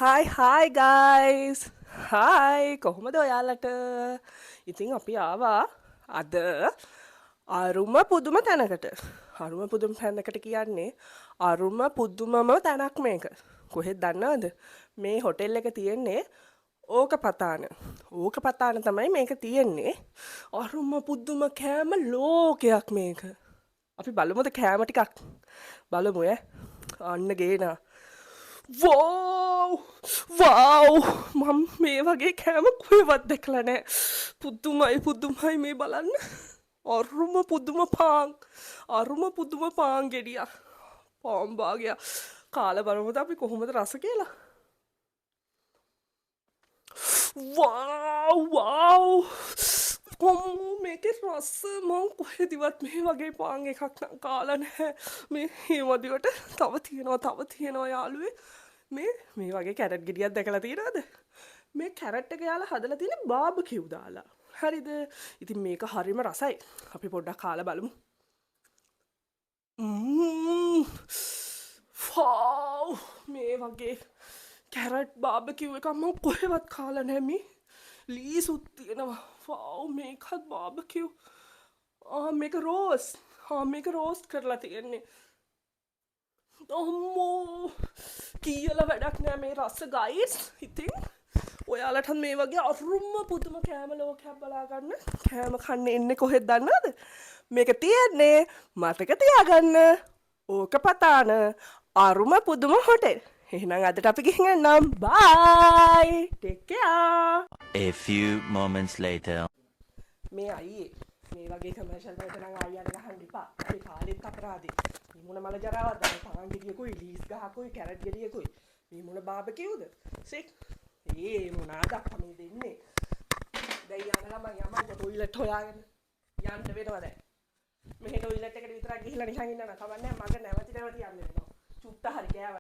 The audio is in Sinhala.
Hi guys. Hi කොහොමද ඔයාලට? ඉතින් අපි ආවා අද අරුම පුදුම තැනකට. අරුම පුදුම තැනකට කියන්නේ අරුම පුදුමම තැනක් මේක. කොහෙද දන්නවද? මේ හොටෙල් එක තියෙන්නේ ඕකපතාන. ඕකපතාන තමයි මේක තියෙන්නේ. අරුම පුදුම කෑම ලෝකයක් මේක. අපි බලමුද කෑම ටිකක්? බලමු ඈ. අන්න ගේනා. වෝව් වව් මම මේ වගේ කෑම කොහෙවත් දැකලා නැහැ. පුදුමයි මේ බලන්න. අරුම පුදුම පාන්. අරුම පුදුම පාන් ගෙඩියක්. පාන් භාගයක්. කාලා බලමුද අපි කොහොමද රස කියලා. වව් මේකේ රස මං කොහෙදිවත් මේ වගේ පාන් එකක් නම් කාලා නැහැ. මේ හිමදිවට තව තියෙනවා යාළුවේ. මේ වගේ කැරට් ගෙඩියක් දැකලා තියෙනවද? මේ කැරට් එක යාලා හදලා තියෙන්නේ බාබකියු දාලා. හරිද? ඉතින් මේක හරිම රසයි. අපි පොඩ්ඩක් කාලා බලමු. මේ වගේ කැරට් බාබකියු එකක් මම කොහෙවත් කාලා නැහැ මේ. ලීසුත් තියෙනවා. මේකත් බාබකියු. මේක රෝස්. මේක රෝස් කරලා තියෙන්නේ. අම්මෝ කියලා වැඩක් නෑ මේ රස ගයිස්. ඉතින් ඔයාලටත් මේ වගේ අරුම පුදුම කෑම ලෝකයක් බලා ගන්න කෑම කන්න එන්නේ කොහෙද දන්නවද? මේක තියෙන්නේ මතක තියාගන්න ඕකපතාන අරුම පුදුම හොටෙල්. එහෙනම් අදට අපි ගිහින් එන්නම්. Bye. Take care. A few moments later. මේ අයියේ මේ වගේ කමර්ෂල් වලට නම් අයියාට ගහන්න එපා. අපි කාලෙත් අපරාධේ. මේ මොන මල ජරාවක්ද? පාන් ගෙඩියකුයි ලීස් ගහකුයි කැරට් ගෙඩියකුයි. මේ මොන බාබකියුද? සික්. මොනාද අප්පා මේ දෙන්නේ? දැන් යනවා මම යමන්කො ටොයිලට් හොයාගෙන. යන්න වෙනවා දැන්. මෙහෙ ටොයිලට් එකට විතරක් ගිහිල්ලා නිකන් ඉන්න නම් කවන්නේ මග නැවති යන්න වෙනවා. චුට්ට හරි කෑවා.